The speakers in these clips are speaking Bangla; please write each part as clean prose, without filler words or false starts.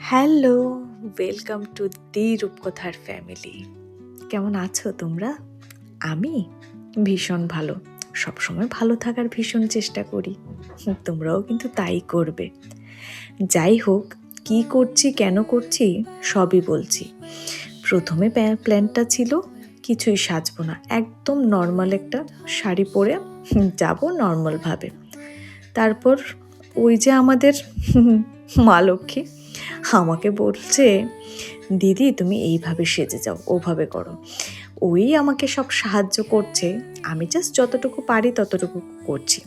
হ্যালো, ওয়েলকাম টু দি রূপকথার ফ্যামিলি। কেমন আছো তোমরা? আমি ভীষণ ভালো। সবসময় ভালো থাকার ভীষণ চেষ্টা করি। তোমরাও কিন্তু তাই করবে। যাই হোক, কি করছি কেন করছি সবই বলছি। প্রথমে প্ল্যানটা ছিল কিছুই সাজবো না, একদম নর্মাল একটা শাড়ি পরে যাব নর্মালভাবে। তারপর ওই যে আমাদের মা লক্ষ্মী আমাকে বলছে, দিদি তুমি এইভাবে সেজে যাও, ওভাবে করো। ওই আমাকে সব সাহায্য করছে, আমি জাস্ট যতটুকু পারি ততটুকু করছি।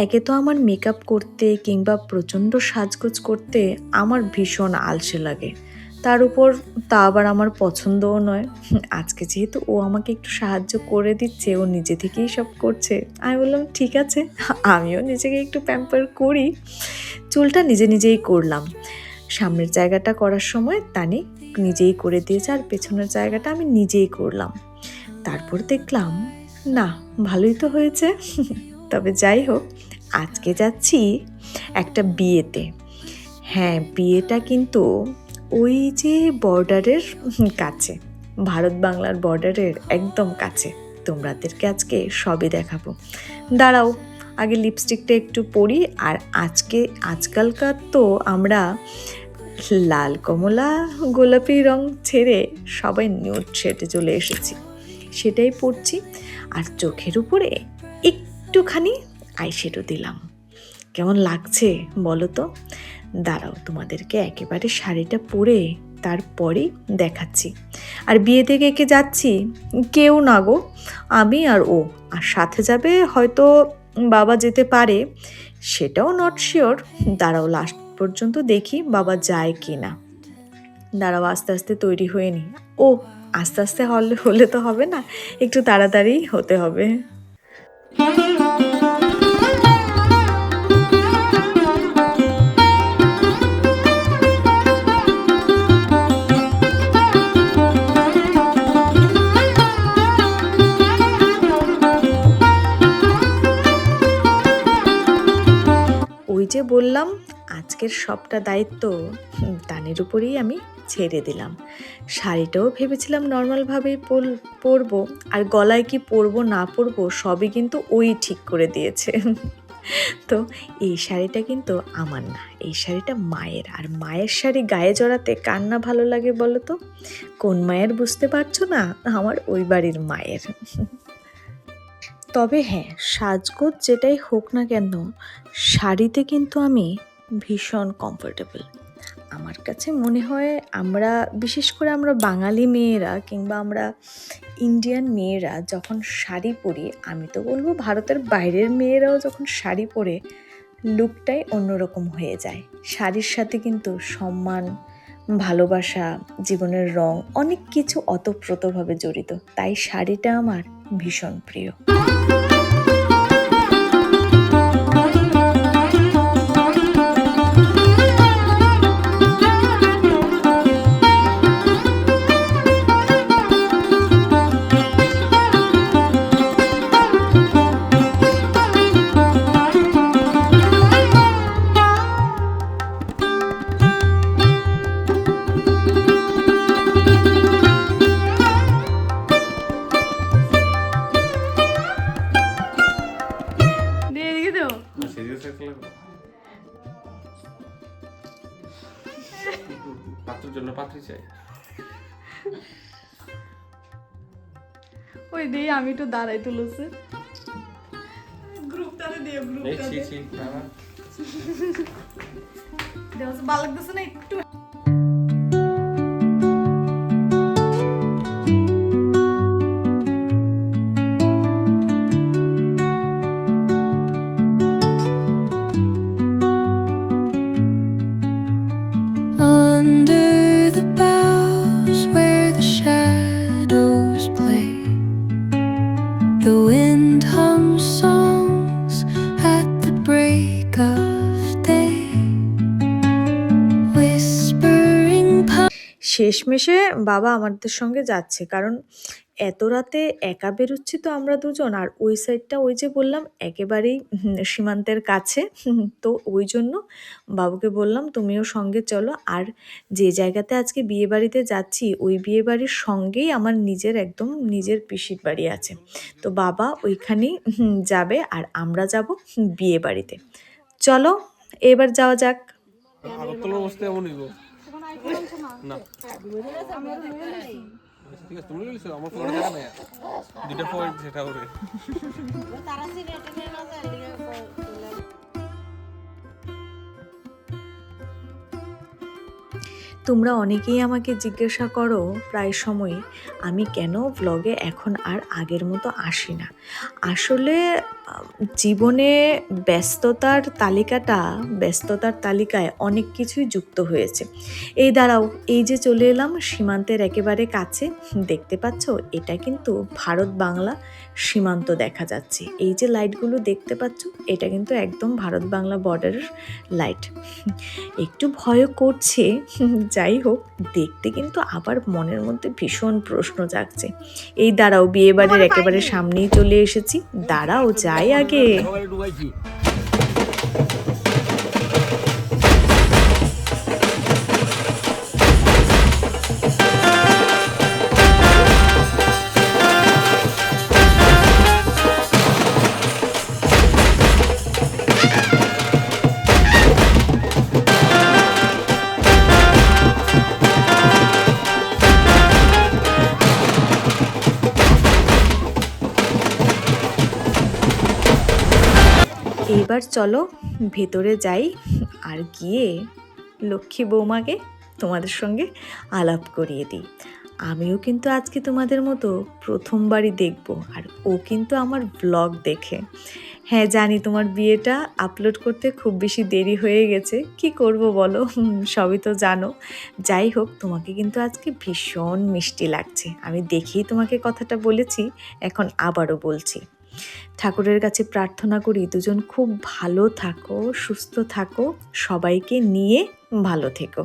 একে তো আমার মেকআপ করতে কিংবা প্রচণ্ড সাজগোজ করতে আমার ভীষণ আলসে লাগে, তার উপর তা আবার আমার পছন্দও নয়। আজকে যেহেতু ও আমাকে একটু সাহায্য করে দিচ্ছে, ও নিজে থেকেই সব করছে, আমি বললাম ঠিক আছে, আমিও নিজেকে একটু প্যাম্পার করি। চুলটা নিজে নিজেই করলাম। সামনের জায়গাটা করার সময় তানি নিজেই করে দিয়েছে, আর পেছনের জায়গাটা আমি নিজেই করলাম। তারপর দেখলাম না, ভালোই তো হয়েছে। তবে যাই হোক, আজকে যাচ্ছি একটা বিয়েতে। হ্যাঁ, বিয়েটা কিন্তু ওই যে বর্ডারের কাছে, ভারত বাংলার বর্ডারের একদম কাছে। তোমাদেরকে আজকে সবই দেখাবো। দাঁড়াও, আগে লিপস্টিকটা একটু পরি। আর আজকালকার তো আমরা লাল কমলা গোলাপি রং ছেড়ে সবাই নিউড শেডে চলে এসেছি, সেটাই পরছি। আর চোখের উপরে একটুখানি আইশ্যাডো দিলাম। কেমন লাগছে বলো তো? দাঁড়াও, তোমাদেরকে একেবারে শাড়িটা পরে তারপরেই দেখাচ্ছি। আর বিয়ে থেকে কে যাচ্ছি? কেউ না গো, আমি আর ও। আর সাথে যাবে হয়তো বাবা, যেতে পারে, সেটাও নট শিওর। দাঁড়াও লাস্ট পর্যন্ত দেখি বাবা যায় কি না। দাঁড়াও, আস্তে আস্তে তৈরি হয়ে নি। ও, আস্তে আস্তে হলে তো হবে না, একটু তাড়াতাড়ি হতে হবে। ওই যে বললাম, আজকের সবটা দায়িত্ব তানের উপরেই আমি ছেড়ে দিলাম। শাড়িটাও ভেবেছিলাম নর্মালভাবেই পরবো, আর গলায় কি পরবো না পরবো সবই কিন্তু ওই ঠিক করে দিয়েছে। তো এই শাড়িটা কিন্তু আমার না, এই শাড়িটা মায়ের। আর মায়ের শাড়ি গায়ে জড়াতে কার না ভালো লাগে বলো তো? কোন মায়ের বুঝতে পারছো না? আমার ওই বাড়ির মায়ের। তবে হ্যাঁ, সাজগোজ যেটাই হোক না কেন, শাড়িতে কিন্তু আমি ভীষণ কমফোর্টেবল। আমার কাছে মনে হয় বিশেষ করে আমরা বাঙালি মেয়েরা কিংবা আমরা ইন্ডিয়ান মেয়েরা যখন শাড়ি পরি, আমি তো বলবো ভারতের বাইরের মেয়েরাও যখন শাড়ি পরে, লুকটাই অন্যরকম হয়ে যায়। শাড়ির সাথে কিন্তু সম্মান, ভালোবাসা, জীবনের রং, অনেক কিছু ওতপ্রোতভাবে জড়িত। তাই শাড়িটা আমার ভীষণ প্রিয়। পাত্রের জন্য পাত্রী চাই। ওই দিয়ে আমি একটু দাঁড়াই তুলছে গ্রুপটারে দিয়ে এই ছি ছি বাবা, ভালো লাগতেছে না একটু। Under the boughs where the shadows play, the wind hums songs at the break of day, whispering শেষমেশে বাবা আমাদের সঙ্গে যাচ্ছে, কারণ এত রাতে একা বেরোচ্ছি তো আমরা দুজন, আর ওই সাইডটা ওই যে বললাম একেবারেই সীমান্তের কাছে। তো ওই জন্য বাবুকে বললাম তুমিও সঙ্গে চলো। আর যে জায়গাতে আজকে বিয়ে বাড়িতে যাচ্ছি ওই বিয়ে বাড়ির সঙ্গেই আমার নিজের একদম নিজের পিসির বাড়ি আছে। তো বাবা ওইখানেই যাবে আর আমরা যাব বিয়ে বাড়িতে। চলো এবার যাওয়া যাক। আগরতলার অবস্থা এমনই গো। না ঠিক আছে, তুমি বলছো আমার ফোনে দেখা নাই দুইটা পয়েন্ট সেটা ওরে। তোমরা অনেকেই আমাকে জিজ্ঞাসা করো প্রায় সময় আমি কেন ব্লগে এখন আর আগের মতো আসি না। আসলে জীবনে ব্যস্ততার তালিকায় অনেক কিছুই যুক্ত হয়েছে। এই দাঁড়াও, এই যে চলে এলাম সীমান্তের একেবারে কাছে, দেখতে পাচ্ছ এটা কিন্তু ভারত বাংলা সীমান্ত দেখা যাচ্ছে। এই যে লাইটগুলো দেখতে পাচ্ছ এটা কিন্তু একদম ভারত বাংলা বর্ডারের লাইট। একটু ভয়ও করছে, যাই হোক দেখতে কিন্তু আবার মনের মধ্যে ভীষণ প্রশ্ন জাগছে। এই দাঁড়াও, বিয়ে বাড়ির একেবারে সামনেই চলে এসেছি, দাঁড়াও যাই আগে। এবার চলো ভেতরে যাই আর গিয়ে লক্ষ্মী বৌমাকে তোমাদের সঙ্গে আলাপ করিয়ে দিই। আমিও কিন্তু আজকে তোমাদের মতো প্রথমবারই দেখব, আর ও কিন্তু আমার ব্লগ দেখে। হ্যাঁ জানি তোমার বিয়েটা আপলোড করতে খুব বেশি দেরি হয়ে গেছে, কি করব বলো, সবই তো জানো। যাই হোক তোমাকে কিন্তু আজকে ভীষণ মিষ্টি লাগছে, আমি দেখেই তোমাকে কথাটা বলেছি, এখন আবারও বলছি। ঠাকুরের কাছে প্রার্থনা করি দুজন খুব ভালো থাকো, সুস্থ থাকো, সবাইকে নিয়ে ভালো থেকো।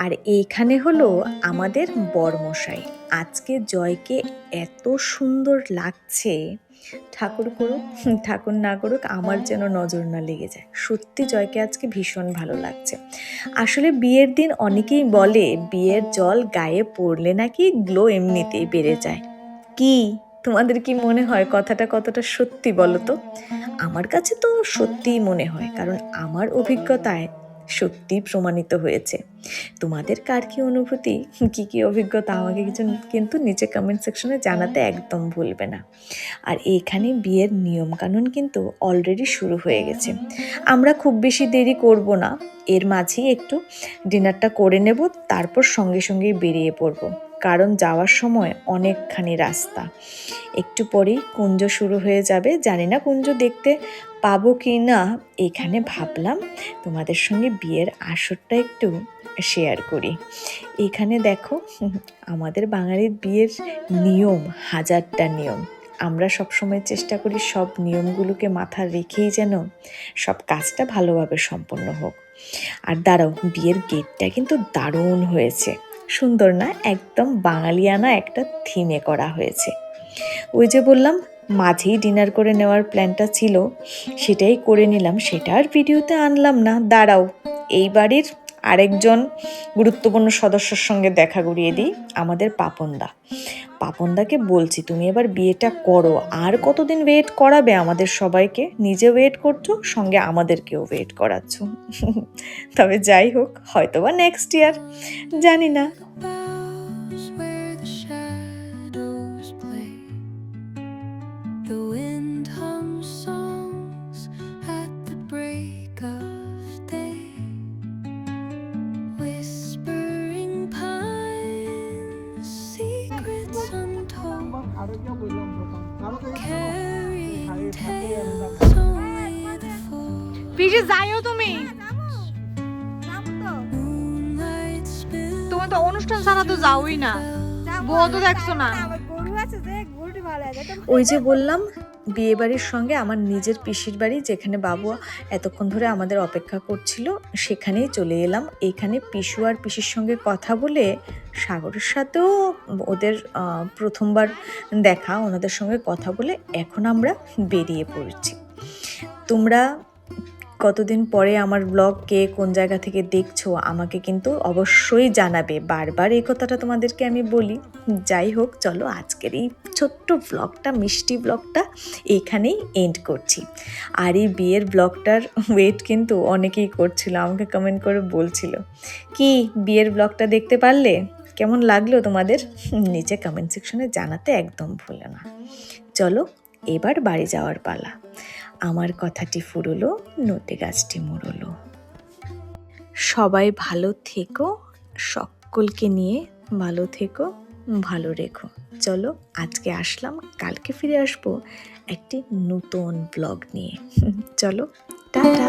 আর এইখানে হলো আমাদের বরমশাই। আজকে জয়কে এত সুন্দর লাগছে, ঠাকুর করুক ঠাকুর না করুক আমার যেন নজর না লেগে যায়। সত্যি জয়কে আজকে ভীষণ ভালো লাগছে। আসলে বিয়ের দিন অনেকেই বলে বিয়ের জল গায়ে পড়লে নাকি গ্লো এমনিতেই বেড়ে যায়। কি তোমাদের কি মনে হয় কথাটা কতটা সত্যি বলো তো? আমার কাছে তো সত্যিই মনে হয়, কারণ আমার অভিজ্ঞতায় সত্যি প্রমাণিত হয়েছে। তোমাদের কার কি অনুভূতি, কি কি অভিজ্ঞতা আমাকে কিন্তু নিচে কমেন্ট সেকশনে জানাতে একদম ভুলবে না। আর এইখানে বিয়ের নিয়মকানুন কিন্তু অলরেডি শুরু হয়ে গেছে। আমরা খুব বেশি দেরি করব না, এর মাঝেই একটু ডিনারটা করে নেব, তারপর সঙ্গে সঙ্গেই বেরিয়ে পড়ব, কারণ যাওয়ার সময় অনেকখানি রাস্তা। একটু পরেই কুঞ্জ শুরু হয়ে যাবে, জানি না কুঞ্জ দেখতে পাবো কি না। এখানে ভাবলাম তোমাদের সঙ্গে বিয়ের আসরটা একটু শেয়ার করি। এখানে দেখো আমাদের বাঙালির বিয়ের নিয়ম, হাজারটা নিয়ম। আমরা সবসময় চেষ্টা করি সব নিয়মগুলোকে মাথায় রেখেই যেন সব কাজটা ভালোভাবে সম্পন্ন হোক। আর দাঁড়াও, বিয়ের গেটটা কিন্তু দারুণ হয়েছে, সুন্দর না? একদম বাঙালিয়ানা একটা থিমে করা হয়েছে। ওই যে বললাম মাঝেই ডিনার করে নেওয়ার প্ল্যানটা ছিল, সেটাই করে নিলাম, সেটা আর ভিডিওতে আনলাম না। দাঁড়াও, এই বাড়ির আরেকজন গুরুত্বপূর্ণ সদস্যর সঙ্গে দেখা করিয়ে দিই, আমাদের পাপনদাকে বলছি তুমি এবার বিয়েটা করো। আর কতদিন ওয়েট করাবে আমাদের সবাইকে? নিজে ওয়েট করছো, সঙ্গে আমাদেরকেও ওয়েট করাচ্ছ। তবে যাই হোক, হয়তোবা নেক্সট ইয়ার, জানি না। Boughs where the shadows play. The wind hums songs at the break of day. Whispering pines, secrets untold. Carrying tales only the fold. পিছে যাইও তুমি। অনুষ্ঠান ছাড়া তো যাওই না, বউ তো দেখছো না। ওই যে বললাম, বিয়ে বাড়ির সঙ্গে আমার নিজের পিসির বাড়ি, যেখানে বাবু এতক্ষণ ধরে আমাদের অপেক্ষা করছিল, সেখানেই চলে এলাম। এইখানে পিসু আর পিসির সঙ্গে কথা বলে, সাগরের সাথেও ওদের প্রথমবার দেখা, ওনাদের সঙ্গে কথা বলে এখন আমরা বেরিয়ে পড়েছি। তোমরা কতদিন পরে আমার ব্লগ কে কোন জায়গা থেকে দেখছো আমাকে কিন্তু অবশ্যই জানাবে, বারবার এই কথাটা তোমাদেরকে আমি বলি। যাই হোক, চলো আজকের এই ছোট্ট ব্লগটা, মিষ্টি ব্লগটা এইখানেই এন্ড করছি। আর এই বিয়ের ব্লগটার ওয়েট কিন্তু অনেকেই করছিল, আমাকে কমেন্ট করে বলছিল কি বিয়ের ব্লগটা দেখতে পারলে, কেমন লাগলো তোমাদের, নিচে কমেন্ট সেকশনে জানাতে একদম ভুলো না। চলো এবার বাড়ি যাওয়ার পালা। আমার কথাটি ফুরলো, নটে গাছটি মুড়লো। সবাই ভালো থেকো, সকলকে নিয়ে ভালো থেকো, ভালো রেখো। চলো আজকে আসলাম, কালকে ফিরে আসবো একটি নতুন ব্লগ নিয়ে। চলো টাটা।